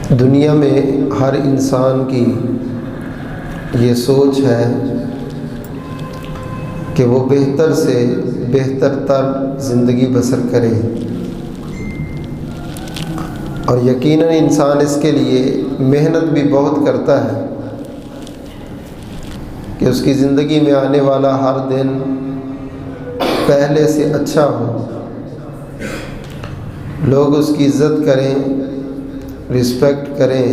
دنیا میں ہر انسان کی یہ سوچ ہے کہ وہ بہتر سے بہتر تر زندگی بسر کرے، اور یقیناً انسان اس کے لیے محنت بھی بہت کرتا ہے کہ اس کی زندگی میں آنے والا ہر دن پہلے سے اچھا ہو، لوگ اس کی عزت کریں، رسپیکٹ کریں،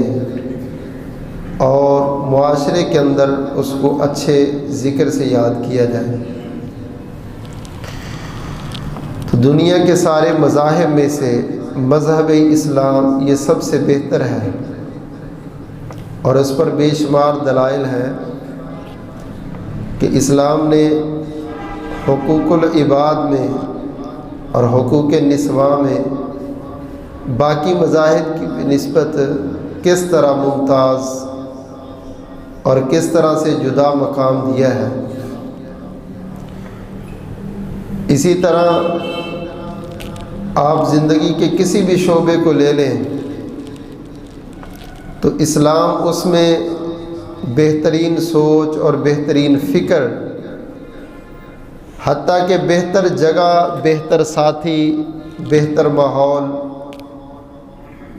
اور معاشرے کے اندر اس کو اچھے ذکر سے یاد کیا جائے۔ تو دنیا کے سارے مذاہب میں سے مذہب اسلام یہ سب سے بہتر ہے، اور اس پر بے شمار دلائل ہیں کہ اسلام نے حقوق العباد میں اور حقوق نسواں میں باقی مذاہب کی نسبت کس طرح ممتاز اور کس طرح سے جدا مقام دیا ہے۔ اسی طرح آپ زندگی کے کسی بھی شعبے کو لے لیں تو اسلام اس میں بہترین سوچ اور بہترین فکر، حتیٰ کہ بہتر جگہ، بہتر ساتھی، بہتر ماحول،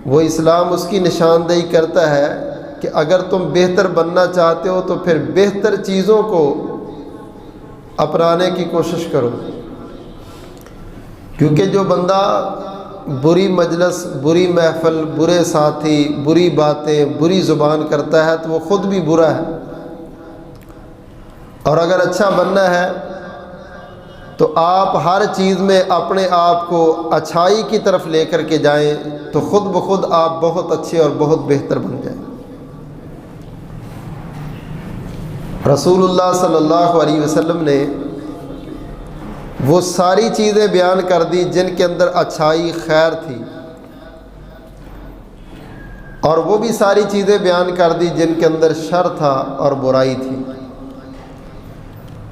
وہ اسلام اس کی نشاندہی کرتا ہے کہ اگر تم بہتر بننا چاہتے ہو تو پھر بہتر چیزوں کو اپنانے کی کوشش کرو، کیونکہ جو بندہ بری مجلس، بری محفل، برے ساتھی، بری باتیں، بری زبان کرتا ہے تو وہ خود بھی برا ہے، اور اگر اچھا بننا ہے تو آپ ہر چیز میں اپنے آپ کو اچھائی کی طرف لے کر کے جائیں تو خود بخود آپ بہت اچھے اور بہت بہتر بن جائیں۔ رسول اللہ صلی اللہ علیہ وسلم نے وہ ساری چیزیں بیان کر دی جن کے اندر اچھائی، خیر تھی، اور وہ بھی ساری چیزیں بیان کر دی جن کے اندر شر تھا اور برائی تھی،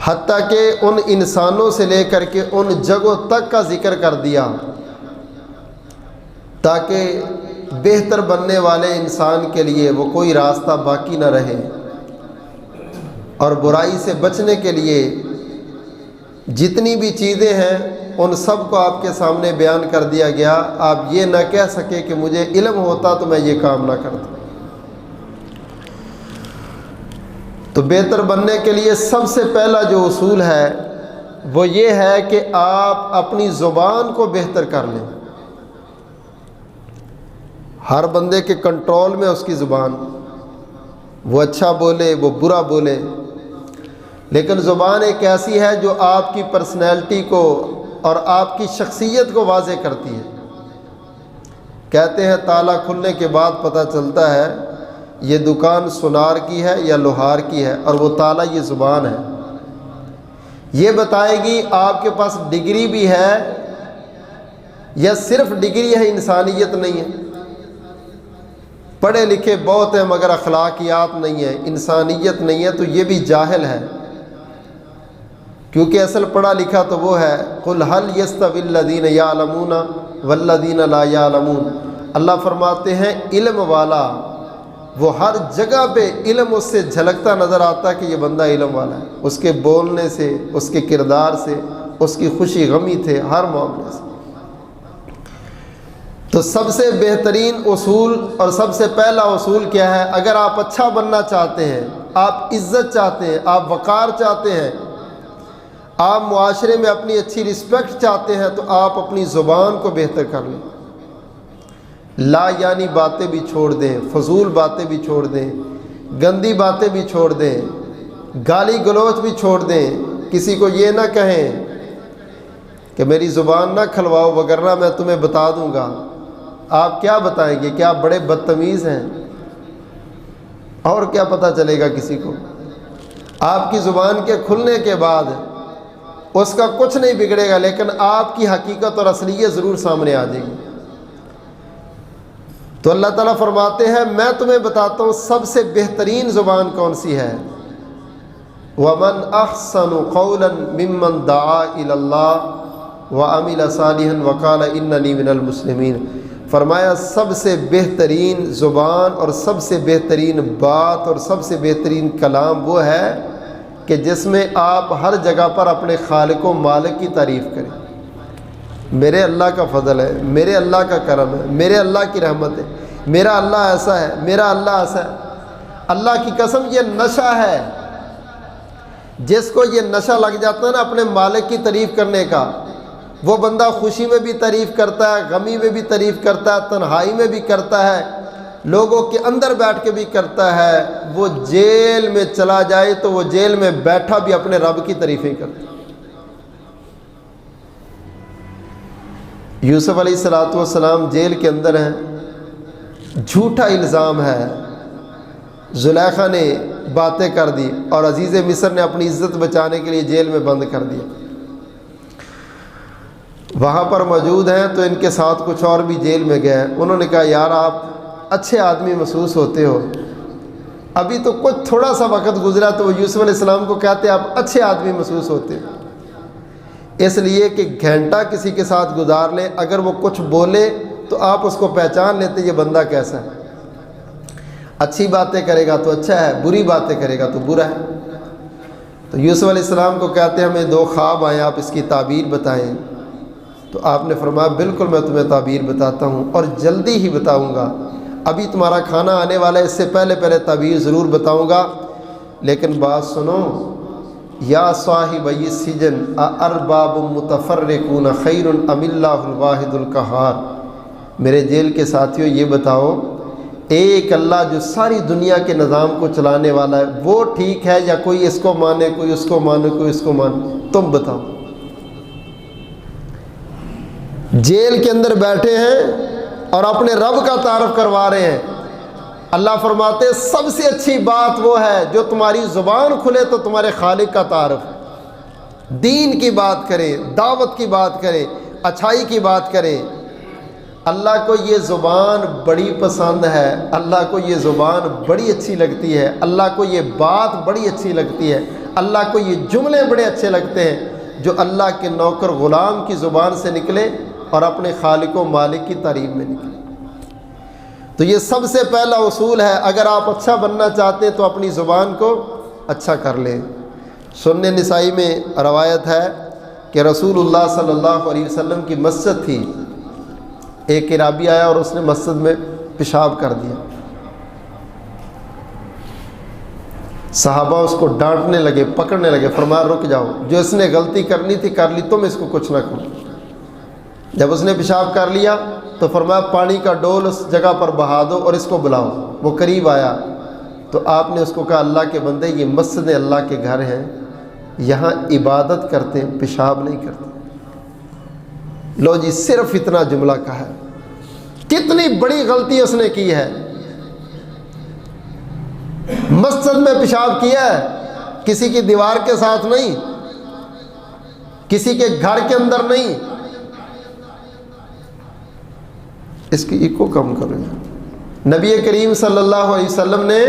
حتیٰ کہ ان انسانوں سے لے کر کے ان جگہوں تک کا ذکر کر دیا تاکہ بہتر بننے والے انسان کے لیے وہ کوئی راستہ باقی نہ رہے، اور برائی سے بچنے کے لیے جتنی بھی چیزیں ہیں ان سب کو آپ کے سامنے بیان کر دیا گیا۔ آپ یہ نہ کہہ سکے کہ مجھے علم ہوتا تو میں یہ کام نہ کرتا۔ تو بہتر بننے کے لیے سب سے پہلا جو اصول ہے وہ یہ ہے کہ آپ اپنی زبان کو بہتر کر لیں۔ ہر بندے کے کنٹرول میں اس کی زبان، وہ اچھا بولے، وہ برا بولے، لیکن زبان ایک ایسی ہے جو آپ کی پرسنالٹی کو اور آپ کی شخصیت کو واضح کرتی ہے۔ کہتے ہیں تالا کھلنے کے بعد پتہ چلتا ہے یہ دکان سونار کی ہے یا لوہار کی ہے، اور وہ تالا یہ زبان ہے، یہ بتائے گی آپ کے پاس ڈگری بھی ہے یا صرف ڈگری ہے، انسانیت نہیں ہے۔ پڑھے لکھے بہت ہیں مگر اخلاقیات نہیں ہے، انسانیت نہیں ہے، تو یہ بھی جاہل ہے، کیونکہ اصل پڑھا لکھا تو وہ ہے قُلْ هَلْ يَسْتَوِي الَّذِينَ يَعْلَمُونَ وَالَّذِينَ لَا يَعْلَمُونَ۔ اللہ فرماتے ہیں علم والا وہ ہر جگہ پہ علم اس سے جھلکتا نظر آتا ہے کہ یہ بندہ علم والا ہے، اس کے بولنے سے، اس کے کردار سے، اس کی خوشی غمی تھے، ہر معاملے سے۔ تو سب سے بہترین اصول اور سب سے پہلا اصول کیا ہے؟ اگر آپ اچھا بننا چاہتے ہیں، آپ عزت چاہتے ہیں، آپ وقار چاہتے ہیں، آپ معاشرے میں اپنی اچھی رسپیکٹ چاہتے ہیں، تو آپ اپنی زبان کو بہتر کر لیں۔ لا یعنی باتیں بھی چھوڑ دیں، فضول باتیں بھی چھوڑ دیں، گندی باتیں بھی چھوڑ دیں، گالی گلوچ بھی چھوڑ دیں۔ کسی کو یہ نہ کہیں کہ میری زبان نہ کھلواؤ وگرنہ میں تمہیں بتا دوں گا۔ آپ کیا بتائیں گے کہ آپ بڑے بدتمیز ہیں؟ اور کیا پتہ چلے گا کسی کو؟ آپ کی زبان کے کھلنے کے بعد اس کا کچھ نہیں بگڑے گا، لیکن آپ کی حقیقت اور اصلیت ضرور سامنے آ جائے گی۔ تو اللہ تعالیٰ فرماتے ہیں میں تمہیں بتاتا ہوں سب سے بہترین زبان کون سی ہے۔ وَمَنْ أَحْسَنُ قَوْلًا مِمَّنْ دَعَا إِلَى اللَّهِ وعمل صالحا وقال اننی من المسلمین۔ فرمایا سب سے بہترین زبان اور سب سے بہترین بات اور سب سے بہترین کلام وہ ہے کہ جس میں آپ ہر جگہ پر اپنے خالق و مالک کی تعریف کریں۔ میرے اللہ کا فضل ہے، میرے اللہ کا کرم ہے، میرے اللہ کی رحمت ہے، میرا اللہ ایسا ہے، میرا اللہ ایسا ہے۔ اللہ کی قسم یہ نشہ ہے، جس کو یہ نشہ لگ جاتا ہے نا اپنے مالک کی تعریف کرنے کا، وہ بندہ خوشی میں بھی تعریف کرتا ہے، غمی میں بھی تعریف کرتا ہے، تنہائی میں بھی کرتا ہے، لوگوں کے اندر بیٹھ کے بھی کرتا ہے۔ وہ جیل میں چلا جائے تو وہ جیل میں بیٹھا بھی اپنے رب کی تعریفیں کرتا ہے۔ یوسف علیہ السلام جیل کے اندر ہیں، جھوٹا الزام ہے، زلیخا نے باتیں کر دی اور عزیز مصر نے اپنی عزت بچانے کے لیے جیل میں بند کر دیا۔ وہاں پر موجود ہیں تو ان کے ساتھ کچھ اور بھی جیل میں گئے، انہوں نے کہا یار آپ اچھے آدمی محسوس ہوتے ہو، ابھی تو کچھ تھوڑا سا وقت گزرا تو وہ یوسف علیہ السلام کو کہتے آپ اچھے آدمی محسوس ہوتے ہو، اس لیے کہ گھنٹہ کسی کے ساتھ گزار لیں، اگر وہ کچھ بولے تو آپ اس کو پہچان لیتے یہ بندہ کیسا ہے، اچھی باتیں کرے گا تو اچھا ہے، بری باتیں کرے گا تو برا ہے۔ تو یوسف علیہ السلام کو کہتے ہیں ہمیں 2 خواب آئے، آپ اس کی تعبیر بتائیں۔ تو آپ نے فرمایا بالکل میں تمہیں تعبیر بتاتا ہوں اور جلدی ہی بتاؤں گا، ابھی تمہارا کھانا آنے والا ہے، اس سے پہلے تعبیر ضرور بتاؤں گا، لیکن بات سنو۔ یا صاحب السجن اارباب متفرقون خیر ام اللہ الواحد القہار، میرے جیل کے ساتھیوں یہ بتاؤ ایک اللہ جو ساری دنیا کے نظام کو چلانے والا ہے وہ ٹھیک ہے یا کوئی اس کو مانے، کوئی اس کو مانے، کوئی اس کو مانے، تم بتاؤ۔ جیل کے اندر بیٹھے ہیں اور اپنے رب کا تعارف کروا رہے ہیں۔ اللہ فرماتے سب سے اچھی بات وہ ہے جو تمہاری زبان کھلے تو تمہارے خالق کا تعارف، دین کی بات کرے، دعوت کی بات کرے، اچھائی کی بات کرے۔ اللہ کو یہ زبان بڑی پسند ہے، اللہ کو یہ زبان بڑی اچھی لگتی ہے، اللہ کو یہ بات بڑی اچھی لگتی ہے، اللہ کو یہ جملے بڑے اچھے لگتے ہیں جو اللہ کے نوکر غلام کی زبان سے نکلے اور اپنے خالق و مالک کی تعریف میں نکلے۔ تو یہ سب سے پہلا اصول ہے، اگر آپ اچھا بننا چاہتے ہیں تو اپنی زبان کو اچھا کر لیں۔ سنن نسائی میں روایت ہے کہ رسول اللہ صلی اللہ علیہ وسلم کی مسجد تھی، ایک اعرابی آیا اور اس نے مسجد میں پیشاب کر دیا، صحابہ اس کو ڈانٹنے لگے، پکڑنے لگے، فرمایا رک جاؤ، جو اس نے غلطی کرنی تھی کر لی، تم اس کو کچھ نہ کرو۔ جب اس نے پیشاب کر لیا تو فرمایا پانی کا ڈول اس جگہ پر بہا دو اور اس کو بلاؤ۔ وہ قریب آیا تو آپ نے اس کو کہا اللہ کے بندے یہ مسجد اللہ کے گھر ہیں، یہاں عبادت کرتے ہیں، پیشاب نہیں کرتے۔ لو جی صرف اتنا جملہ کہا ہے، کتنی بڑی غلطی اس نے کی ہے۔ مسجد میں پیشاب کیا ہے، کسی کی دیوار کے ساتھ نہیں، کسی کے گھر کے اندر نہیں۔ اس کی ایکو کم کریں۔ نبی کریم صلی اللہ علیہ وسلم نے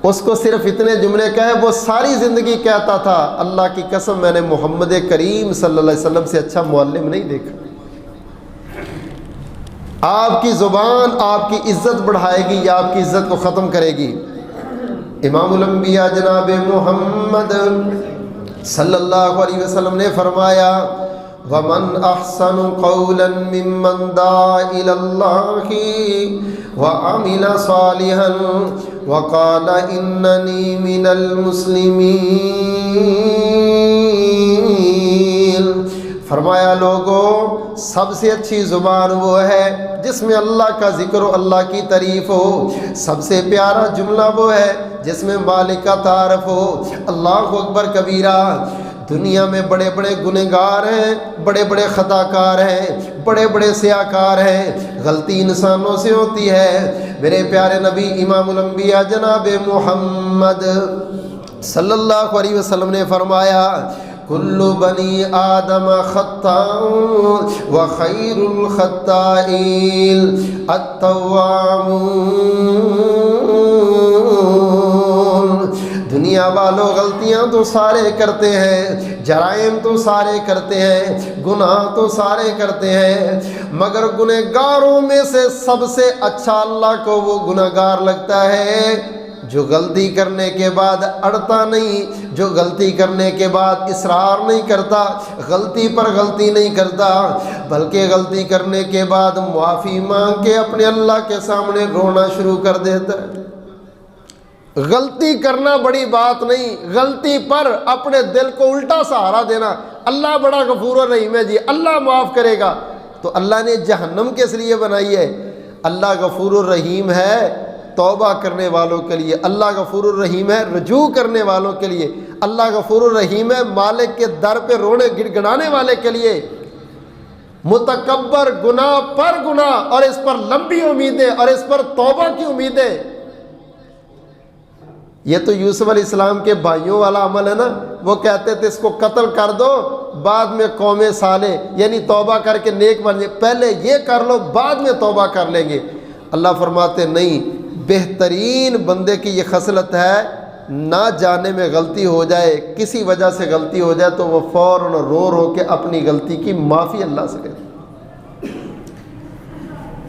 اس کو صرف اتنے جملے کہے، وہ ساری زندگی کہتا تھا اللہ کی قسم میں نے محمد کریم صلی اللہ علیہ وسلم سے اچھا معلم نہیں دیکھا۔ آپ کی زبان آپ کی عزت بڑھائے گی یا آپ کی عزت کو ختم کرے گی؟ امام الانبیاء جناب محمد صلی اللہ علیہ وسلم نے فرمایا وَمَنْ أَحْسَنُ قَوْلًا مِّمَّنْ دَعَا إِلَى اللَّهِ وَعَمِلَ صَالِحًا وَقَالَ إِنَّنِي مِنَ الْمُسْلِمِينَ۔ فرمایا لوگوں سب سے اچھی زبان وہ ہے جس میں اللہ کا ذکر و اللہ کی تعریف ہو، سب سے پیارا جملہ وہ ہے جس میں مالک کا تعارف ہو۔ اللہ اکبر کبیرہ۔ دنیا میں بڑے بڑے گنہگار ہیں، بڑے بڑے خطا کار ہیں، بڑے بڑے سیاکار ہیں، غلطی انسانوں سے ہوتی ہے۔ میرے پیارے نبی امام الانبیاء جناب محمد صلی اللہ علیہ وسلم نے فرمایا کل بنی آدم خطاء وخیر الخطائین التوابون۔ دنیا والو غلطیاں تو سارے کرتے ہیں، جرائم تو سارے کرتے ہیں، گناہ تو سارے کرتے ہیں، مگر گنہگاروں میں سے سب سے اچھا اللہ کو وہ گنہگار لگتا ہے جو غلطی کرنے کے بعد اڑتا نہیں، جو غلطی کرنے کے بعد اصرار نہیں کرتا، غلطی پر غلطی نہیں کرتا، بلکہ غلطی کرنے کے بعد معافی مانگ کے اپنے اللہ کے سامنے رونا شروع کر دیتا ہے۔ غلطی کرنا بڑی بات نہیں، غلطی پر اپنے دل کو الٹا سہارا دینا، اللہ بڑا غفور الرحیم ہے جی، اللہ معاف کرے گا، تو اللہ نے جہنم کس لیے بنائی ہے؟ اللہ غفور الرحیم ہے توبہ کرنے والوں کے لیے، اللہ غفور الرحیم ہے رجوع کرنے والوں کے لیے، اللہ غفور الرحیم ہے مالک کے در پہ رونے گڑگڑانے والے کے لیے۔ متکبر گناہ پر گناہ اور اس پر لمبی امیدیں اور اس پر توبہ کی امیدیں، یہ تو یوسف علیہ السلام کے بھائیوں والا عمل ہے نا، وہ کہتے تھے اس کو قتل کر دو بعد میں قوم صالح یعنی توبہ کر کے نیک بن جائے، پہلے یہ کر لو بعد میں توبہ کر لیں گے۔ اللہ فرماتے نہیں، بہترین بندے کی یہ خصلت ہے، نہ جانے میں غلطی ہو جائے، کسی وجہ سے غلطی ہو جائے تو وہ فوراً رو کے اپنی غلطی کی معافی اللہ سے کرے۔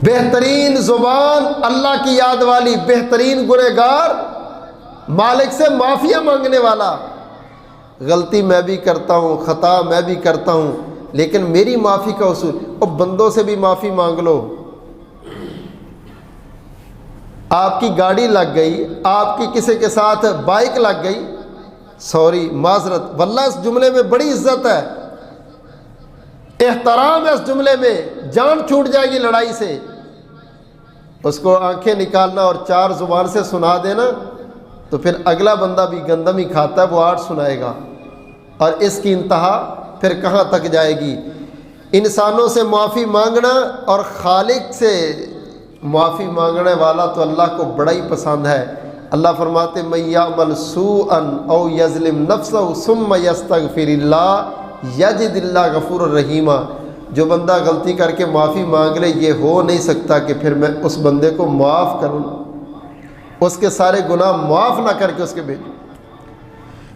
بہترین زبان اللہ کی یاد والی، بہترین گنہگار مالک سے معافیاں مانگنے والا۔ غلطی میں بھی کرتا ہوں، خطا میں بھی کرتا ہوں، لیکن میری معافی کا اصول، اور بندوں سے بھی معافی مانگ لو۔ آپ کی گاڑی لگ گئی، آپ کی کسی کے ساتھ بائک لگ گئی، سوری معذرت، واللہ اس جملے میں بڑی عزت ہے، احترام ہے اس جملے میں، جان چھوٹ جائے گی لڑائی سے، اس کو آنکھیں نکالنا اور چار زبان سے سنا دینا تو پھر اگلا بندہ بھی گندم ہی کھاتا ہے، وہ 8 سنائے گا، اور اس کی انتہا پھر کہاں تک جائے گی؟ انسانوں سے معافی مانگنا اور خالق سے معافی مانگنے والا تو اللہ کو بڑا ہی پسند ہے۔ اللہ فرماتے من یعمل سوءا او یظلم نفسہ ثم یستغفر اللہ یجد اللہ غفور الرحیم، جو بندہ غلطی کر کے معافی مانگ لے یہ ہو نہیں سکتا کہ پھر میں اس بندے کو معاف کروں، اس کے سارے گناہ معاف نہ کر کے اس کے بھیجوں۔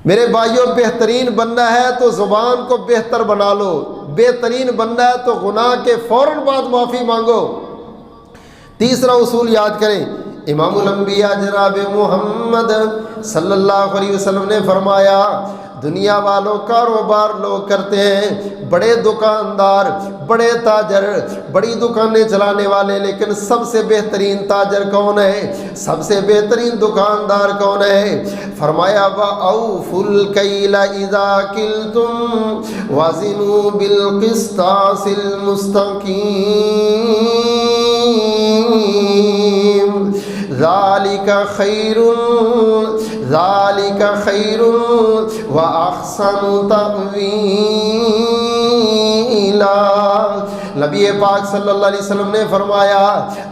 میرے بھائیوں، بہترین بننا ہے تو زبان کو بہتر بنا لو، بہترین بننا ہے تو گناہ کے فوراً بعد معافی مانگو۔ تیسرا اصول یاد کریں، امام الانبیاء جناب محمد صلی اللہ علیہ وسلم نے فرمایا، دنیا والوں کاروبار لوگ کرتے ہیں، بڑے دکاندار، بڑے تاجر، بڑی دکانیں چلانے والے، لیکن سب سے بہترین تاجر کون ہے؟ سب سے بہترین دکاندار کون ہے؟ فرمایا وَأَوْفُوا الْكَيْلَ إِذَا كِلْتُمْ وَزِنُوا بِالْقِسْطَاسِ الْمُسْتَقِيمِ ذَلِكَ خَيْرٌ وَأَحْسَنُ تَأْوِيلًا۔ نبی پاک صلی اللہ علیہ وسلم نے فرمایا،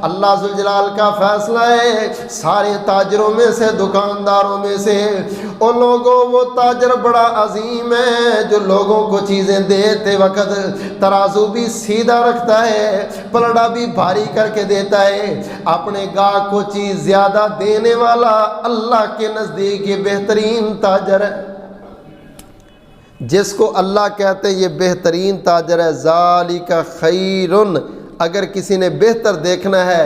اللہ ذوالجلال کا فیصلہ ہے، سارے تاجروں میں سے، دکانداروں میں سے، ان لوگوں وہ تاجر بڑا عظیم ہے جو لوگوں کو چیزیں دیتے وقت ترازو بھی سیدھا رکھتا ہے، پلڑا بھی بھاری کر کے دیتا ہے، اپنے گاہک کو چیز زیادہ دینے والا اللہ کے نزدیک یہ بہترین تاجر ہے۔ جس کو اللہ کہتے ہیں یہ بہترین تاجر ہے، ذالک خیرن، اگر کسی نے بہتر دیکھنا ہے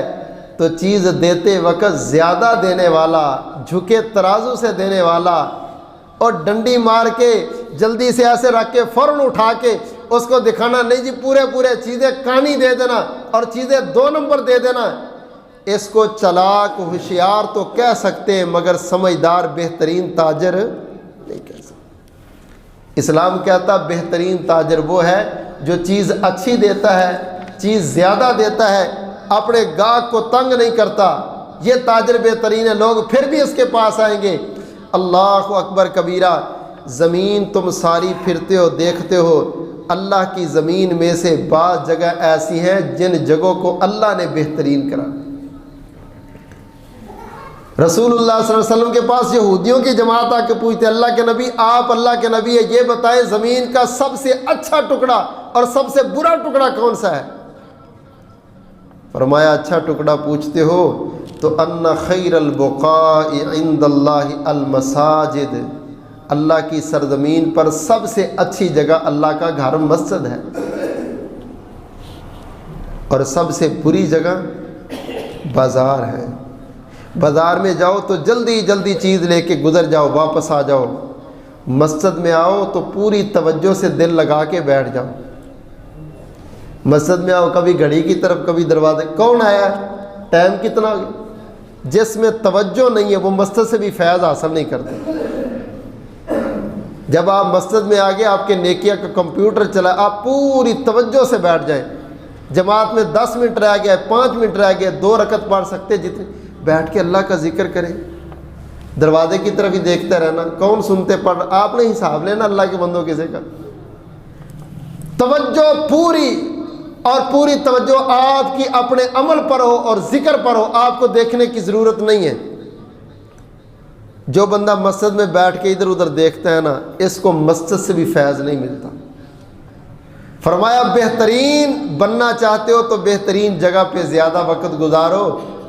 تو چیز دیتے وقت زیادہ دینے والا، جھکے ترازو سے دینے والا، اور ڈنڈی مار کے جلدی سے ایسے رکھ کے فوراً اٹھا کے اس کو دکھانا نہیں جی پورے چیزیں کہانی دے دینا اور چیزیں 2 نمبر دے دینا، اس کو چلاک ہوشیار تو کہہ سکتے ہیں مگر سمجھدار بہترین تاجر نہیں کہہ سکتے۔ اسلام کہتا بہترین تاجر وہ ہے جو چیز اچھی دیتا ہے، چیز زیادہ دیتا ہے، اپنے گاہک کو تنگ نہیں کرتا، یہ تاجر بہترین ہے، لوگ پھر بھی اس کے پاس آئیں گے۔ اللہ اکبر کبیرہ، زمین تم ساری پھرتے ہو دیکھتے ہو، اللہ کی زمین میں سے بعض جگہ ایسی ہیں جن جگہوں کو اللہ نے بہترین کرا۔ رسول اللہ صلی اللہ علیہ وسلم کے پاس یہودیوں کی جماعت آ کے پوچھتے، اللہ کے نبی آپ اللہ کے نبی ہے، یہ بتائیں زمین کا سب سے اچھا ٹکڑا اور سب سے برا ٹکڑا کون سا ہے؟ فرمایا اچھا ٹکڑا پوچھتے ہو تو ان خیر البقاء عند اللہ المساجد، اللہ کی سرزمین پر سب سے اچھی جگہ اللہ کا گھر مسجد ہے، اور سب سے بری جگہ بازار ہے۔ بازار میں جاؤ تو جلدی جلدی چیز لے کے گزر جاؤ، واپس آ جاؤ۔ مسجد میں آؤ تو پوری توجہ سے دل لگا کے بیٹھ جاؤ۔ مسجد میں آؤ، کبھی گھڑی کی طرف، کبھی دروازے، کون آیا ہے، ٹائم کتنا، جس میں توجہ نہیں ہے وہ مسجد سے بھی فیض حاصل نہیں کرتے۔ جب آپ مسجد میں آگے آپ کے نیکیہ کا کمپیوٹر چلا، آپ پوری توجہ سے بیٹھ جائیں۔ جماعت میں 10 منٹ رہ گیا، 5 منٹ رہ گیا، 2 رکعت پڑھ سکتے، جتنے بیٹھ کے اللہ کا ذکر کریں۔ دروازے کی طرف ہی دیکھتے رہنا، کون سنتے پڑھ، آپ نے حساب لینا اللہ کے بندوں کسی کا۔ توجہ پوری، اور پوری توجہ آپ کی اپنے عمل پر ہو اور ذکر پر ہو، آپ کو دیکھنے کی ضرورت نہیں ہے۔ جو بندہ مسجد میں بیٹھ کے ادھر ادھر دیکھتا ہے نا، اس کو مسجد سے بھی فیض نہیں ملتا۔ فرمایا بہترین بننا چاہتے ہو تو بہترین جگہ پہ زیادہ وقت گزارو،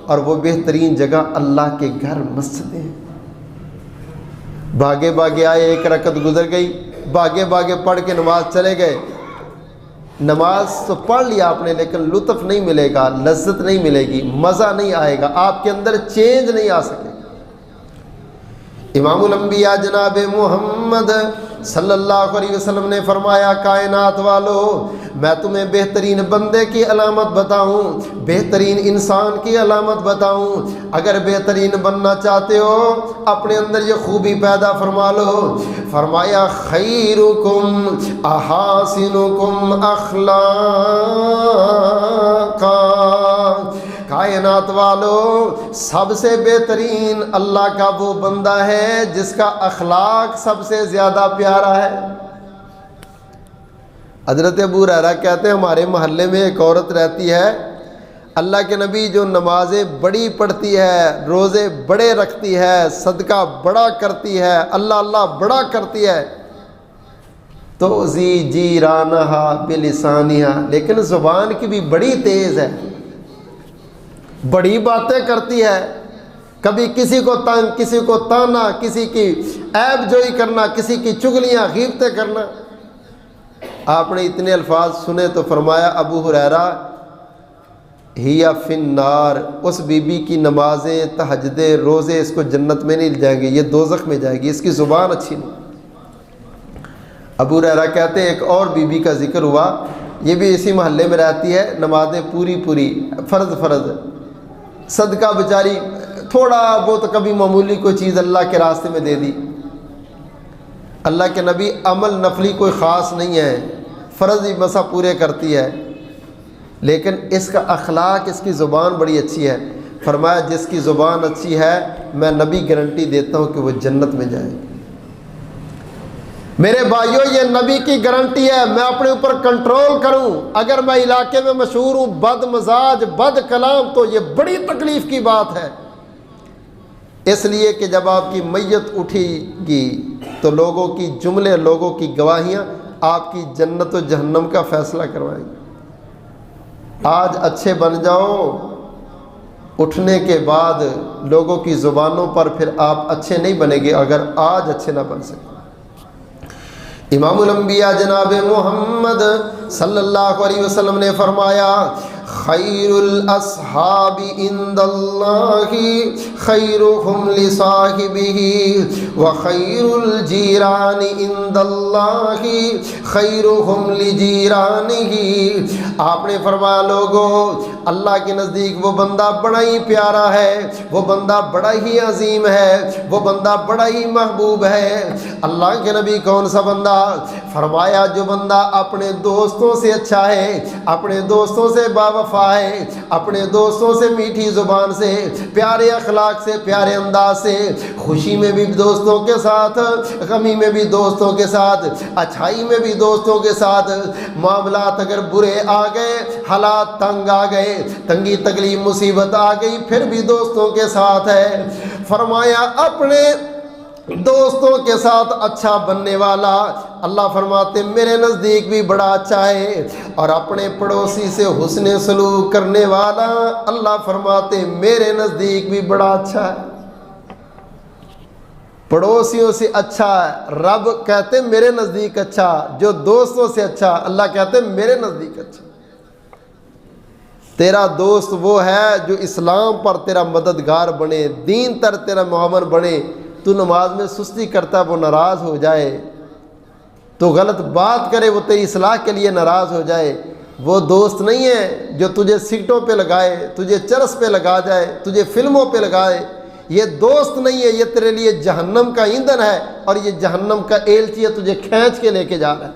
اور وہ بہترین جگہ اللہ کے گھر مسجدیں ہیں۔ بھاگے بھاگے آئے، 1 رکعت گزر گئی، بھاگے بھاگے پڑھ کے نماز چلے گئے۔ نماز تو پڑھ لیا آپ نے، لیکن لطف نہیں ملے گا، لذت نہیں ملے گی، مزہ نہیں آئے گا، آپ کے اندر چینج نہیں آ سکے۔ امام الانبیاء جناب محمد صلی اللہ علیہ وسلم نے فرمایا، کائنات والو، میں تمہیں بہترین بندے کی علامت بتاؤں، بہترین انسان کی علامت بتاؤں۔ اگر بہترین بننا چاہتے ہو، اپنے اندر یہ خوبی پیدا فرما لو۔ فرمایا خیرکم احاسنکم اخلاقا، کائنات والو، سب سے بہترین اللہ کا وہ بندہ ہے جس کا اخلاق سب سے زیادہ پیارا ہے۔ حضرت ابو ہریرہ کہتے ہیں ہمارے محلے میں ایک عورت رہتی ہے، اللہ کے نبی جو نمازیں بڑی پڑھتی ہے، روزے بڑے رکھتی ہے، صدقہ بڑا کرتی ہے، اللہ اللہ بڑا کرتی ہے، تو جیرانہا بلسانہا، لیکن زبان کی بھی بڑی تیز ہے، بڑی باتیں کرتی ہے، کبھی کسی کو تنگ، کسی کو تانا، کسی کی عیب جوئی کرنا، کسی کی چغلیاں غیبتیں کرنا۔ آپ نے اتنے الفاظ سنے تو فرمایا ابو ہریرہ ہی فی النار، اس بی بی کی نمازیں، تہجدیں، روزے اس کو جنت میں نہیں جائیں گے، یہ دوزخ میں جائے گی، اس کی زبان اچھی نہیں۔ ابو ہریرہ کہتے ہیں ایک اور بی بی کا ذکر ہوا، یہ بھی اسی محلے میں رہتی ہے، نمازیں پوری پوری، فرض، صدقہ بیچاری تھوڑا بہت کبھی معمولی کوئی چیز اللہ کے راستے میں دے دی۔ اللہ کے نبی عمل نفلی کوئی خاص نہیں ہے، فرض ہی مسا پورے کرتی ہے، لیکن اس کا اخلاق، اس کی زبان بڑی اچھی ہے۔ فرمایا جس کی زبان اچھی ہے میں نبی گارنٹی دیتا ہوں کہ وہ جنت میں جائے۔ میرے بھائیوں، یہ نبی کی گارنٹی ہے، میں اپنے اوپر کنٹرول کروں۔ اگر میں علاقے میں مشہور ہوں بد مزاج، بد کلام، تو یہ بڑی تکلیف کی بات ہے، اس لیے کہ جب آپ کی میت اٹھے گی تو لوگوں کی جملے، لوگوں کی گواہیاں آپ کی جنت و جہنم کا فیصلہ کروائیں گے۔ آج اچھے بن جاؤ، اٹھنے کے بعد لوگوں کی زبانوں پر پھر آپ اچھے نہیں بنیں گے اگر آج اچھے نہ بن سکیں۔ امام الانبیاء جناب محمد صلی اللہ علیہ وسلم نے فرمایا، خیر الاصحاب عند اللہ خیرہم لصاحبہ وخیر الجیران عند اللہ خیرہم لجیرانہ۔ آپ نے فرمایا لوگوں، اللہ کے نزدیک وہ بندہ بڑا ہی پیارا ہے، وہ بندہ بڑا ہی عظیم ہے، وہ بندہ بڑا ہی محبوب ہے۔ اللہ کے نبی کون سا بندہ؟ فرمایا جو بندہ اپنے دوستوں سے اچھا ہے، اپنے دوستوں سے باوفا ہے، اپنے دوستوں سے میٹھی زبان سے، پیارے اخلاق سے، پیارے انداز سے، خوشی میں بھی دوستوں کے ساتھ، غمی میں بھی دوستوں کے ساتھ، اچھائی میں بھی دوستوں کے ساتھ، معاملات اگر برے آ گئے، حالات تنگ آ گئے، تنگی تکلیف مصیبت آ گئی، پھر بھی دوستوں کے ساتھ ہے۔ فرمایا اپنے دوستوں کے ساتھ اچھا بننے والا، اللہ فرماتے میرے نزدیک بھی بڑا اچھا ہے، اور اپنے پڑوسی سے حسن سلوک کرنے والا، اللہ فرماتے میرے نزدیک بھی بڑا اچھا ہے۔ پڑوسیوں سے اچھا رب کہتے میرے نزدیک اچھا، جو دوستوں سے اچھا اللہ کہتے میرے نزدیک اچھا۔ تیرا دوست وہ ہے جو اسلام پر تیرا مددگار بنے، دین تر تیرا معاون بنے۔ تو نماز میں سستی کرتا ہے وہ ناراض ہو جائے، تو غلط بات کرے وہ تیری اصلاح کے لیے ناراض ہو جائے، وہ دوست نہیں ہے جو تجھے سگٹوں پہ لگائے، تجھے چرس پہ لگا جائے، تجھے فلموں پہ لگائے۔ یہ دوست نہیں ہے، یہ تیرے لیے جہنم کا ایندھن ہے، اور یہ جہنم کا ایلچی ہے، تجھے کھینچ کے لے کے جا رہا ہے۔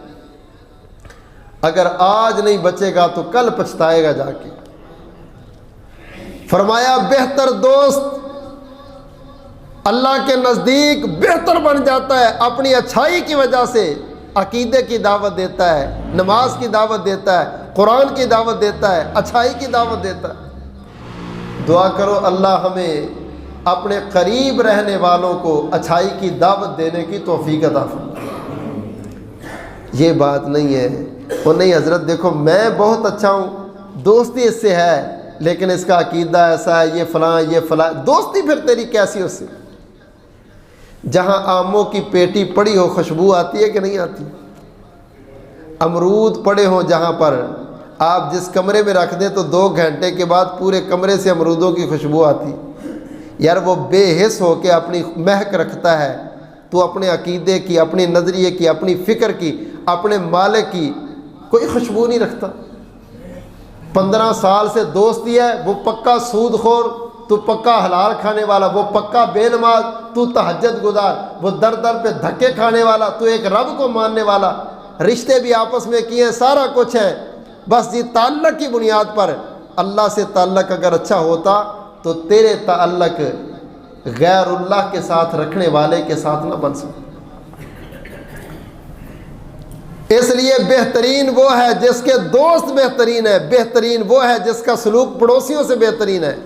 اگر آج نہیں بچے گا تو کل پچھتائے گا جا کے۔ فرمایا بہتر دوست اللہ کے نزدیک بہتر بن جاتا ہے اپنی اچھائی کی وجہ سے۔ عقیدے کی دعوت دیتا ہے، نماز کی دعوت دیتا ہے، قرآن کی دعوت دیتا ہے، اچھائی کی دعوت دیتا ہے۔ دعا کرو اللہ ہمیں اپنے قریب رہنے والوں کو اچھائی کی دعوت دینے کی توفیق عطا فرمائے۔ یہ بات نہیں ہے وہ نہیں حضرت دیکھو میں بہت اچھا ہوں، دوستی اس سے ہے لیکن اس کا عقیدہ ایسا ہے، یہ فلاں یہ فلاں، دوستی پھر تیری کیسی اس سے؟ جہاں آموں کی پیٹی پڑی ہو خوشبو آتی ہے کہ نہیں آتی؟ امرود پڑے ہوں جہاں پر، آپ جس کمرے میں رکھ دیں تو 2 گھنٹے کے بعد پورے کمرے سے امرودوں کی خوشبو آتی۔ یار وہ بے حس ہو کے اپنی مہک رکھتا ہے، تو اپنے عقیدے کی، اپنی نظریے کی، اپنی فکر کی، اپنے مالک کی کوئی خوشبو نہیں رکھتا۔ 15 سال سے دوستی ہے، وہ پکا سود خور، تو پکا حلال کھانے والا، وہ پکا بے نماز، تو تہجد گزار، وہ در در پہ دھکے کھانے والا، تو ایک رب کو ماننے والا، رشتے بھی آپس میں کیے ہیں، سارا کچھ ہے، بس یہ تعلق کی بنیاد پر۔ اللہ سے تعلق اگر اچھا ہوتا تو تیرے تعلق غیر اللہ کے ساتھ رکھنے والے کے ساتھ نہ بن سکتا۔ اس لیے بہترین وہ ہے جس کے دوست بہترین ہے، بہترین وہ ہے جس کا سلوک پڑوسیوں سے بہترین ہے۔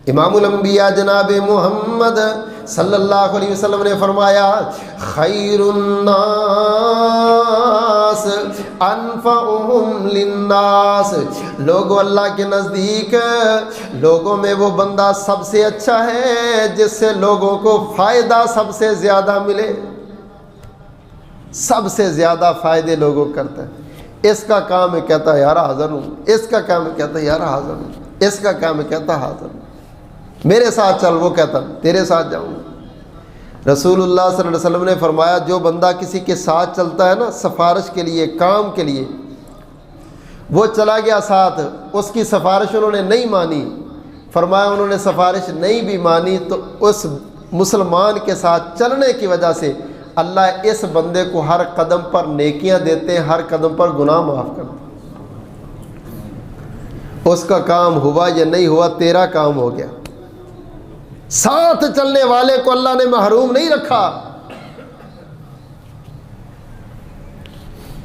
امام الانبیاء جناب محمد صلی اللہ علیہ وسلم نے فرمایا خیر الناس انفعهم للناس، لوگوں اللہ کے نزدیک لوگوں میں وہ بندہ سب سے اچھا ہے جس سے لوگوں کو فائدہ سب سے زیادہ ملے، سب سے زیادہ فائدے لوگوں کو کرتا ہے۔ اس کا کام ہے کہتا ہے یار حاضر ہوں، اس کا کام ہے کہتا ہے یار حاضر ہوں، اس کا کام ہے کہتا ہے حاضر ہوں، میرے ساتھ چل، وہ کہتا تیرے ساتھ جاؤں۔ رسول اللہ صلی اللہ علیہ وسلم نے فرمایا جو بندہ کسی کے ساتھ چلتا ہے نا سفارش کے لیے، کام کے لیے، وہ چلا گیا ساتھ، اس کی سفارش انہوں نے نہیں مانی، فرمایا انہوں نے سفارش نہیں بھی مانی تو اس مسلمان کے ساتھ چلنے کی وجہ سے اللہ اس بندے کو ہر قدم پر نیکیاں دیتے ہیں، ہر قدم پر گناہ معاف کرتے ہیں۔ اس کا کام ہوا یا نہیں ہوا، تیرا کام ہو گیا۔ ساتھ چلنے والے کو اللہ نے محروم نہیں رکھا۔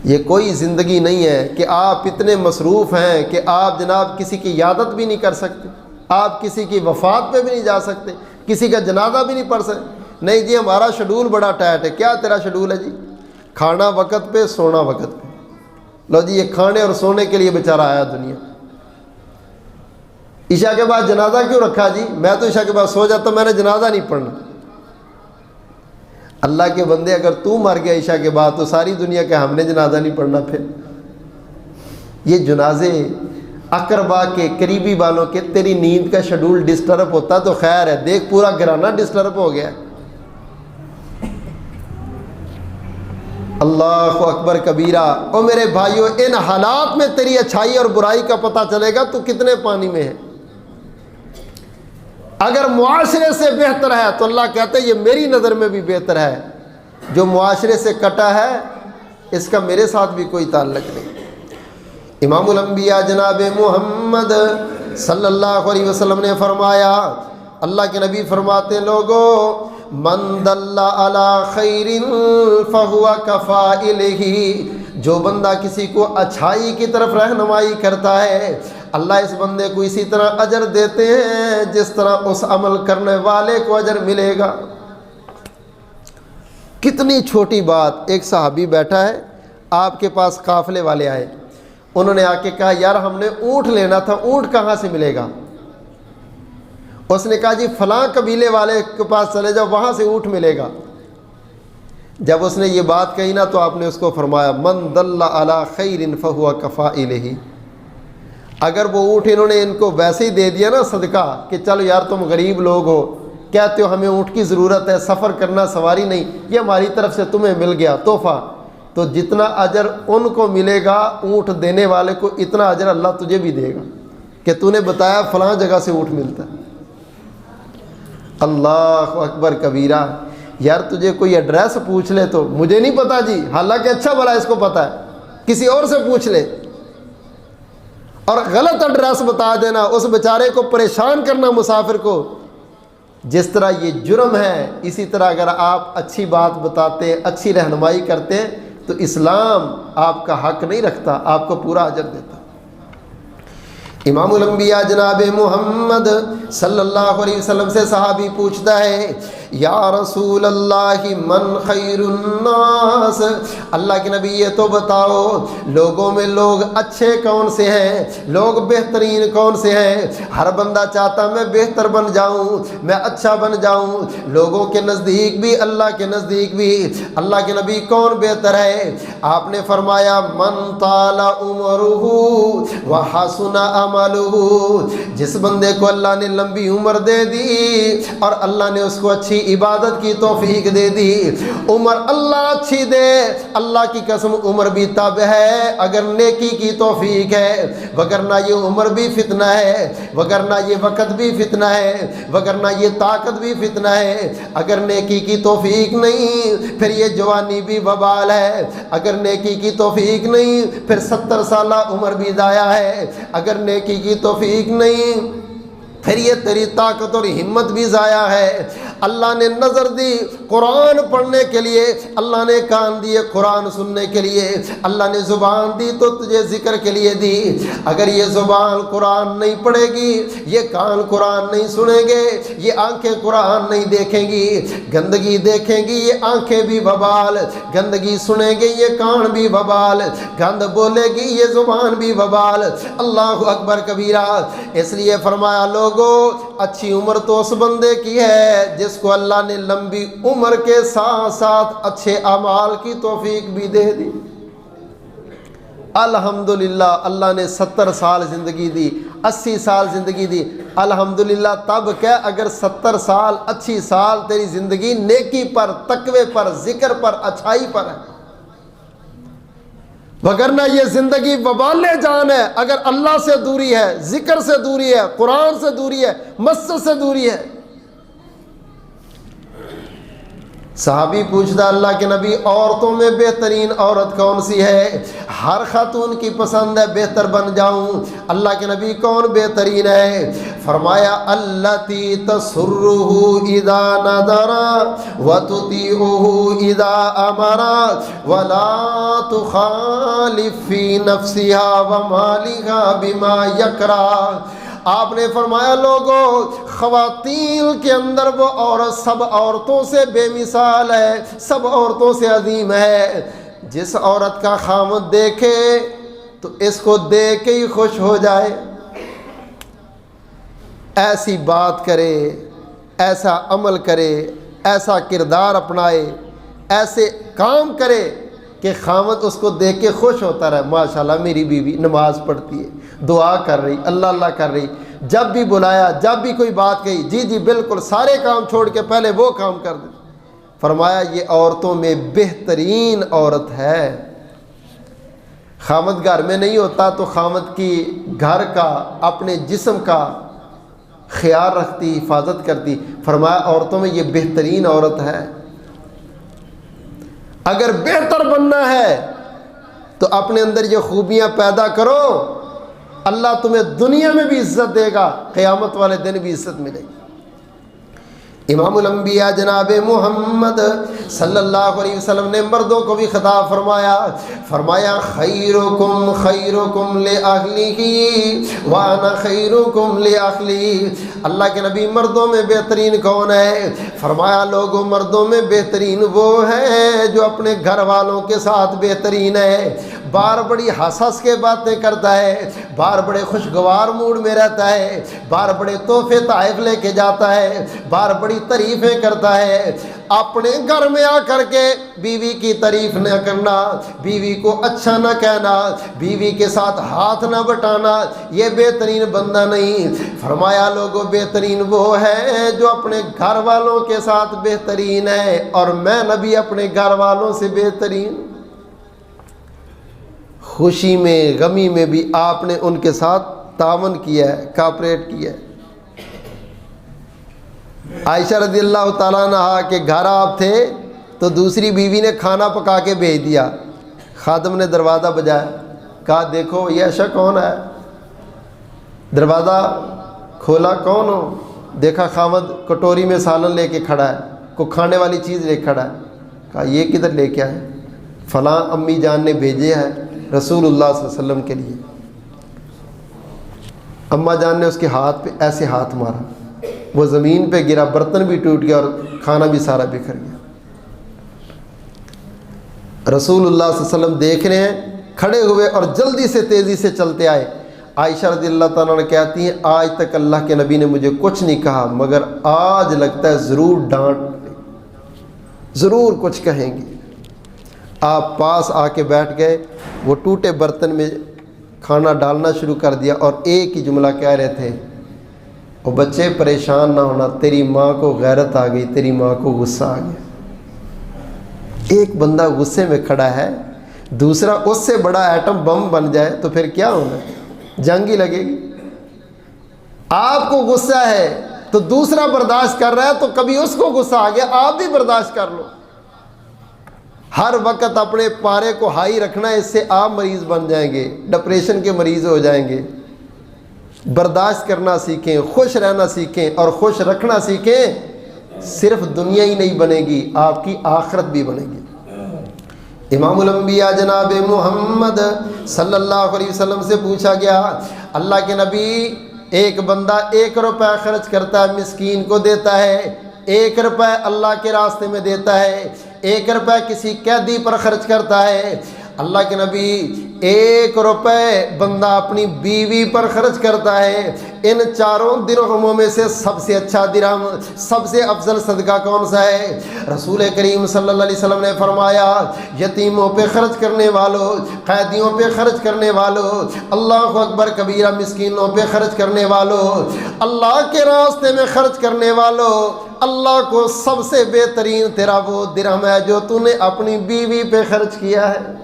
یہ کوئی زندگی نہیں ہے کہ آپ اتنے مصروف ہیں کہ آپ جناب کسی کی عیادت بھی نہیں کر سکتے، آپ کسی کی وفات پہ بھی نہیں جا سکتے، کسی کا جنازہ بھی نہیں پڑھ سکتے۔ نہیں جی ہمارا شیڈول بڑا ٹائٹ ہے۔ کیا تیرا شیڈول ہے جی؟ کھانا وقت پہ، سونا وقت پہ۔ لو جی یہ کھانے اور سونے کے لیے بیچارہ آیا دنیا۔ عشاء کے بعد جنازہ کیوں رکھا جی؟ میں تو عشاء کے بعد سو جاتا، میں نے جنازہ نہیں پڑھنا۔ اللہ کے بندے اگر تو مر گیا عشاء کے بعد تو ساری دنیا کہ ہم نے جنازہ نہیں پڑھنا۔ پھر یہ جنازے اقربا کے، قریبی والوں کے، تیری نیند کا شیڈول ڈسٹرب ہوتا تو خیر ہے، دیکھ پورا گھرانہ ڈسٹرب ہو گیا۔ اللہ اکبر کبیرہ۔ او میرے بھائیو ان حالات میں تیری اچھائی اور برائی کا پتہ چلے گا تو کتنے پانی میں ہے۔ اگر معاشرے سے بہتر ہے تو اللہ کہتے ہیں یہ میری نظر میں بھی بہتر ہے، جو معاشرے سے کٹا ہے اس کا میرے ساتھ بھی کوئی تعلق نہیں۔ امام الانبیاء جناب محمد صلی اللہ علیہ وسلم نے فرمایا، اللہ کے نبی فرماتے لوگو من دل علی خیر فہو کفاعلہ، جو بندہ کسی کو اچھائی کی طرف رہنمائی کرتا ہے اللہ اس بندے کو اسی طرح اجر دیتے ہیں جس طرح اس عمل کرنے والے کو اجر ملے گا۔ کتنی چھوٹی بات۔ ایک صحابی بیٹھا ہے، آپ کے پاس قافلے والے آئے، انہوں نے آ کے کہا یار ہم نے اونٹ لینا تھا، اونٹ کہاں سے ملے گا؟ اس نے کہا جی فلاں قبیلے والے کے پاس چلے جاؤ، وہاں سے اونٹ ملے گا۔ جب اس نے یہ بات کہی نا تو آپ نے اس کو فرمایا من دل علی خیر فہو کفائلہ، اگر وہ اونٹ انہوں نے ان کو ویسے ہی دے دیا نا صدقہ کہ چلو یار تم غریب لوگ ہو، کہتے ہو ہمیں اونٹ کی ضرورت ہے، سفر کرنا سواری نہیں، یہ ہماری طرف سے تمہیں مل گیا تحفہ، تو جتنا اجر ان کو ملے گا اونٹ دینے والے کو اتنا اجر اللہ تجھے بھی دے گا کہ تو نے بتایا فلاں جگہ سے اونٹ ملتا ہے۔ اللہ اکبر کبیرہ، یار تجھے کوئی ایڈریس پوچھ لے تو مجھے نہیں پتا جی، حالانکہ اچھا بھلا اس کو پتا ہے، کسی اور سے پوچھ لے اور غلط ایڈریس بتا دینا، اس بیچارے کو پریشان کرنا مسافر کو، جس طرح یہ جرم ہے اسی طرح اگر آپ اچھی بات بتاتے، اچھی رہنمائی کرتے تو اسلام آپ کا حق نہیں رکھتا، آپ کو پورا اجر دیتا۔ امام الانبیاء جناب محمد صلی اللہ علیہ وسلم سے صحابی پوچھتا ہے یا رسول اللہ من خیر الناس، اللہ کے نبی یہ تو بتاؤ لوگوں میں لوگ اچھے کون سے ہیں، لوگ بہترین کون سے ہیں؟ ہر بندہ چاہتا میں بہتر بن جاؤں، میں اچھا بن جاؤں، لوگوں کے نزدیک بھی اللہ کے نزدیک بھی، اللہ کے نبی کون بہتر ہے؟ آپ نے فرمایا من طال عمرہ وحسن عملہ، جس بندے کو اللہ نے لمبی عمر دے دی اور اللہ نے اس کو اچھی عبادت کی توفیق دے دی، عمر اللہ اچھی دے، اللہ کی قسم عمر بھی تب ہے اگر نیکی کی توفیق ہے، وگرنہ یہ عمر بھی فتنہ ہے، وگرنہ یہ وقت بھی فتنہ ہے، وگرنہ یہ طاقت بھی فتنہ ہے، اگر نیکی کی توفیق نہیں پھر یہ جوانی بھی وبال ہے، اگر نیکی کی توفیق نہیں پھر 70 سالہ عمر بھی ضائع ہے، اگر نیکی کی توفیق نہیں پھر یہ تیری طاقت اور ہمت بھی ضائع ہے۔ اللہ نے نظر دی قرآن پڑھنے کے لیے، اللہ نے کان دیے قرآن سننے کے لیے، اللہ نے زبان دی تو تجھے ذکر کے لیے دی، اگر یہ زبان قرآن نہیں پڑھے گی، یہ کان قرآن نہیں سنیں گے، یہ آنکھیں قرآن نہیں دیکھیں گی، گندگی دیکھیں گی یہ آنکھیں بھی وبال، گندگی سنیں گے یہ کان بھی وبال، گند بولے گی یہ زبان بھی وبال۔ اللہ اکبر کبیرہ، اس لیے فرمایا لوگوں اچھی عمر تو اس بندے کی ہے جس کو اللہ نے لمبی عمر کے ساتھ ساتھ اچھے اعمال کی توفیق بھی دے دی۔ الحمدللہ اللہ نے 70 سال زندگی دی، 80 سال زندگی دی، الحمدللہ تب کہ اگر 70 سال اچھی سال تیری زندگی نیکی پر، تقوی پر، ذکر پر، اچھائی پر ہے، وگرنہ یہ زندگی وبال جان ہے اگر اللہ سے دوری ہے، ذکر سے دوری ہے، قرآن سے دوری ہے، مسجد سے دوری ہے۔ صحابی پوچھتا اللہ کے نبی عورتوں میں بہترین عورت کون سی ہے؟ ہر خاتون کی پسند ہے بہتر بن جاؤں، اللہ کے نبی کون بہترین ہے؟ فرمایا التی تسرہ اذا نظر وتطیعہ اذا امر ولا تخالف فی نفسها ومالها بما یکرہ۔ آپ نے فرمایا لوگوں خواتین کے اندر وہ عورت سب عورتوں سے بے مثال ہے، سب عورتوں سے عظیم ہے، جس عورت کا خامد دیکھے تو اس کو دیکھ کے ہی خوش ہو جائے، ایسی بات کرے، ایسا عمل کرے، ایسا کردار اپنائے، ایسے کام کرے کہ خامد اس کو دیکھ کے خوش ہوتا رہے، ماشاءاللہ میری بیوی نماز پڑھتی ہے، دعا کر رہی، اللہ اللہ کر رہی، جب بھی بلایا، جب بھی کوئی بات کہی، جی جی بالکل سارے کام چھوڑ کے پہلے وہ کام کر دیں۔ فرمایا یہ عورتوں میں بہترین عورت ہے۔ خامد گھر میں نہیں ہوتا تو خامد کی گھر کا، اپنے جسم کا خیال رکھتی، حفاظت کرتی، فرمایا عورتوں میں یہ بہترین عورت ہے۔ اگر بہتر بننا ہے تو اپنے اندر یہ خوبیاں پیدا کرو، اللہ تمہیں دنیا میں بھی عزت دے گا، قیامت والے دن بھی عزت ملے گی۔ امام الانبیاء جناب محمد صلی اللہ علیہ وسلم نے مردوں کو بھی خطاب فرمایا، فرمایا خیرکم خیرکم لأہلہ وانا خیرکم لأہلی۔ اللہ کے نبی مردوں میں بہترین کون ہے؟ فرمایا لوگوں مردوں میں بہترین وہ ہے جو اپنے گھر والوں کے ساتھ بہترین ہے، باہر بڑی ہنس ہنس کے باتیں کرتا ہے، باہر بڑے خوشگوار موڈ میں رہتا ہے، باہر بڑے تحفے تحائف لے کے جاتا ہے، باہر بڑی تعریفیں کرتا ہے۔ اپنے گھر میں آ کر کے بیوی کی تعریف نہ کرنا، بیوی کو اچھا نہ کہنا، بیوی کے ساتھ ہاتھ نہ بٹانا، یہ بہترین بندہ نہیں۔ فرمایا لوگوں بہترین وہ ہے جو اپنے گھر والوں کے ساتھ بہترین ہے، اور میں نبی اپنے گھر والوں سے بہترین۔ خوشی میں غمی میں بھی آپ نے ان کے ساتھ تعاون کیا ہے، کوآپریٹ کیا ہے۔ عائشہ رضی اللہ تعالیٰ عنہا کے گھر آپ تھے تو دوسری بیوی نے کھانا پکا کے بھیج دیا، خادم نے دروازہ بجایا، کہا دیکھو یہ عائشہ کون ہے؟ دروازہ کھولا، کون ہو؟ دیکھا خاوند کٹوری میں سالن لے کے کھڑا ہے، کوئی کھانے والی چیز لے کھڑا ہے، کہا یہ کدھر لے کے آئے؟ فلاں امی جان نے بھیجے ہے رسول اللہ صلی اللہ علیہ وسلم کے لیے۔ اماں جان نے اس کے ہاتھ پہ ایسے ہاتھ مارا، وہ زمین پہ گرا، برتن بھی ٹوٹ گیا اور کھانا بھی سارا بکھر گیا۔ رسول اللہ صلی اللہ علیہ وسلم دیکھ رہے ہیں، کھڑے ہوئے اور جلدی سے تیزی سے چلتے آئے۔ عائشہ رضی اللہ تعالیٰ عنہ کہتی ہیں آج تک اللہ کے نبی نے مجھے کچھ نہیں کہا، مگر آج لگتا ہے ضرور ڈانٹ، ضرور کچھ کہیں گے۔ آپ پاس آ کے بیٹھ گئے، وہ ٹوٹے برتن میں کھانا ڈالنا شروع کر دیا اور ایک ہی جملہ کہہ رہے تھے، اور بچے پریشان نہ ہونا، تیری ماں کو غیرت آ گئی، تیری ماں کو غصہ آ گیا۔ ایک بندہ غصے میں کھڑا ہے، دوسرا اس سے بڑا ایٹم بم بن جائے تو پھر کیا ہونا؟ جنگ ہی لگے گی۔ آپ کو غصہ ہے تو دوسرا برداشت کر رہا ہے تو کبھی اس کو غصہ آ گیا، آپ بھی برداشت کر لو۔ ہر وقت اپنے پارے کو ہائی رکھنا، اس سے آپ مریض بن جائیں گے، ڈپریشن کے مریض ہو جائیں گے۔ برداشت کرنا سیکھیں، خوش رہنا سیکھیں اور خوش رکھنا سیکھیں، صرف دنیا ہی نہیں بنے گی، آپ کی آخرت بھی بنے گی۔ امام الانبیاء جناب محمد صلی اللہ علیہ وسلم سے پوچھا گیا، اللہ کے نبی ایک بندہ 1 روپے خرچ کرتا ہے، مسکین کو دیتا ہے، 1 روپے اللہ کے راستے میں دیتا ہے، 1 روپے کسی قیدی پر خرچ کرتا ہے۔ اللہ کے نبی 1 روپے بندہ اپنی بیوی پر خرچ کرتا ہے، ان 4 درہموں میں سے سب سے اچھا درہم، سب سے افضل صدقہ کون سا ہے؟ رسول کریم صلی اللہ علیہ وسلم نے فرمایا یتیموں پہ خرچ کرنے والوں، قیدیوں پہ خرچ کرنے والوں، اللہ اکبر کبیرہ، مسکینوں پہ خرچ کرنے والوں، اللہ کے راستے میں خرچ کرنے والوں، اللہ کو سب سے بہترین تیرا وہ درہم ہے جو تو نے اپنی بیوی پہ خرچ کیا ہے۔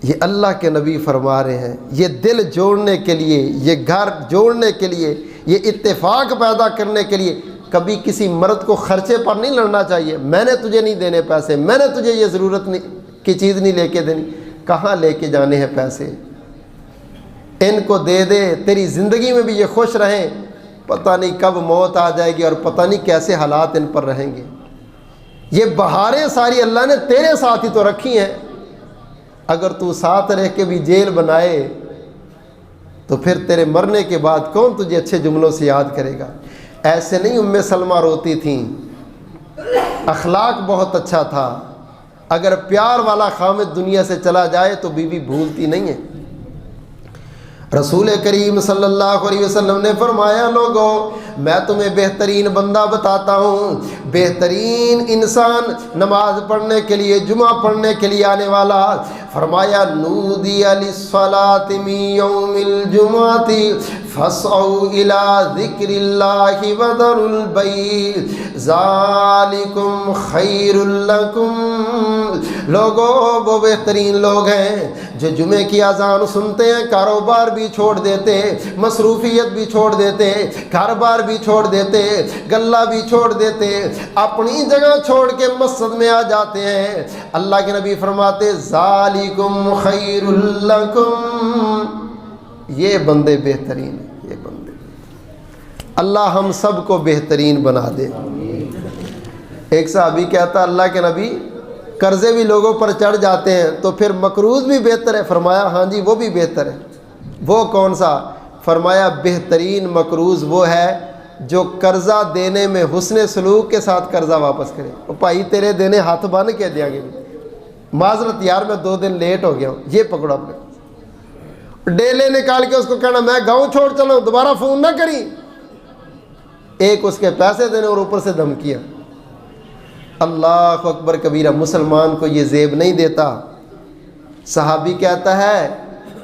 یہ اللہ کے نبی فرما رہے ہیں، یہ دل جوڑنے کے لیے، یہ گھر جوڑنے کے لیے، یہ اتفاق پیدا کرنے کے لیے کبھی کسی مرد کو خرچے پر نہیں لڑنا چاہیے۔ میں نے تجھے نہیں دینے پیسے، میں نے تجھے یہ ضرورت کی چیز نہیں لے کے دینی، کہاں لے کے جانے ہیں پیسے؟ ان کو دے دے، تیری زندگی میں بھی یہ خوش رہیں، پتہ نہیں کب موت آ جائے گی اور پتہ نہیں کیسے حالات ان پر رہیں گے۔ یہ بہاریں ساری اللہ نے تیرے ساتھ ہی تو رکھی ہیں، اگر تو ساتھ رہ کے بھی جیل بنائے تو پھر تیرے مرنے کے بعد کون تجھے اچھے جملوں سے یاد کرے گا؟ ایسے نہیں ام سلمہ روتی تھیں، اخلاق بہت اچھا تھا، اگر پیار والا خامد دنیا سے چلا جائے تو بیوی بھولتی نہیں ہے۔ رسول کریم صلی اللہ علیہ وسلم نے فرمایا لوگوں میں تمہیں بہترین بندہ بتاتا ہوں، بہترین انسان نماز پڑھنے کے لیے، جمعہ پڑھنے کے لیے آنے والا۔ فرمایا نودی للصلاۃ من یوم الجمعۃ فاسعوا الی ذکر اللہ وذروا البیع ذالکم خیر لکم۔ لوگوں وہ بہترین لوگ ہیں جو جمعے کی اذان سنتے ہیں، کاروبار بھی چھوڑ دیتے، مصروفیت بھی چھوڑ دیتے، کاروبار بھی چھوڑ دیتے، گلہ بھی چھوڑ دیتے، اپنی جگہ چھوڑ کے مسجد میں آ جاتے ہیں۔ اللہ کے نبی فرماتے ذالکم خیر لکم، یہ بندے بہترین ہیں، یہ بندے۔ اللہ ہم سب کو بہترین بنا دے۔ ایک صحابی کہتا اللہ کے نبی قرضے بھی لوگوں پر چڑھ جاتے ہیں تو پھر مقروض بھی بہتر ہے؟ فرمایا ہاں جی وہ بھی بہتر ہے۔ وہ کون سا؟ فرمایا بہترین مقروض وہ ہے جو قرضہ دینے میں حسن سلوک کے ساتھ قرضہ واپس کرے۔ وہ بھائی تیرے دینے ہاتھ بن کے دیا گے، معذرت یار میں 2 دن لیٹ ہو گیا ہوں، یہ پکڑو اپنے ڈیلے نکال کے اس کو کہنا میں گاؤں چھوڑ چلا ہوں، دوبارہ فون نہ کری. ایک اس کے پیسے دینے اور اوپر سے دھمکیاں. اللہ اکبر کبیرہ. مسلمان کو یہ زیب نہیں دیتا. صحابی کہتا ہے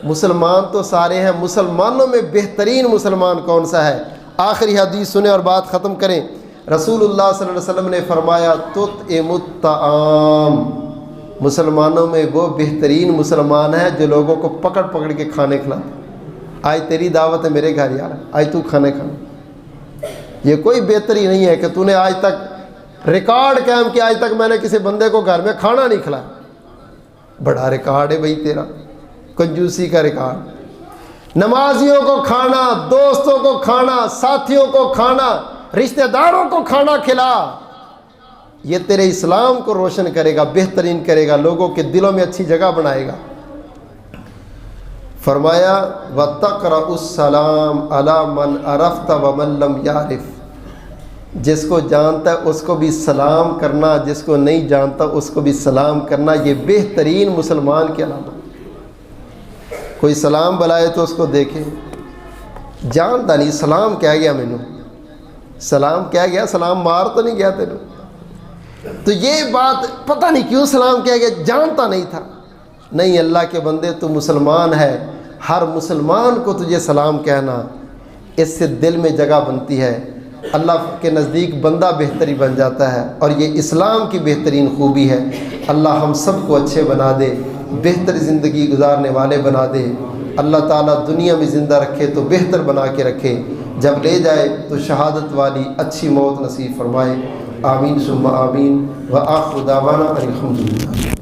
مسلمان تو سارے ہیں، مسلمانوں میں بہترین مسلمان کون سا ہے؟ آخری حدیث سنیں اور بات ختم کریں. رسول اللہ صلی اللہ علیہ وسلم نے فرمایا تطعم الطعام، مسلمانوں میں وہ بہترین مسلمان ہے جو لوگوں کو پکڑ پکڑ کے کھانے کھلاتے. آج تیری دعوت ہے میرے گھر یار، آج تو کھانے کھانا. یہ کوئی بہتری نہیں ہے کہ تو نے آج تک ریکارڈ قائم کیا، آج تک میں نے کسی بندے کو گھر میں کھانا نہیں کھلایا. بڑا ریکارڈ ہے بھائی تیرا، کنجوسی کا ریکارڈ. نمازیوں کو کھانا، دوستوں کو کھانا، ساتھیوں کو کھانا، رشتہ داروں کو کھانا کھلا. یہ تیرے اسلام کو روشن کرے گا، بہترین کرے گا، لوگوں کے دلوں میں اچھی جگہ بنائے گا. فرمایا وَتَقْرَأُ السَّلَامَ عَلَى مَنْ عَرَفْتَ وَمَنْ لَمْ يَعْرِفْ، جس کو جانتا ہے اس کو بھی سلام کرنا، جس کو نہیں جانتا اس کو بھی سلام کرنا. یہ بہترین مسلمان کی علامت. کوئی سلام بلائے تو اس کو دیکھے، جانتا نہیں سلام کیا گیا، مینوں سلام کیا گیا، سلام مار تو نہیں گیا تینوں. تو یہ بات پتہ نہیں کیوں سلام کیا گیا، جانتا نہیں تھا. نہیں اللہ کے بندے تو مسلمان ہے، ہر مسلمان کو تجھے سلام کہنا، اس سے دل میں جگہ بنتی ہے، اللہ کے نزدیک بندہ بہتری بن جاتا ہے. اور یہ اسلام کی بہترین خوبی ہے. اللہ ہم سب کو اچھے بنا دے، بہتر زندگی گزارنے والے بنا دے. اللہ تعالیٰ دنیا میں زندہ رکھے تو بہتر بنا کے رکھے، جب لے جائے تو شہادت والی اچھی موت نصیب فرمائے. آمین ثم آمین. وآخر دعوانا الحمدللہ.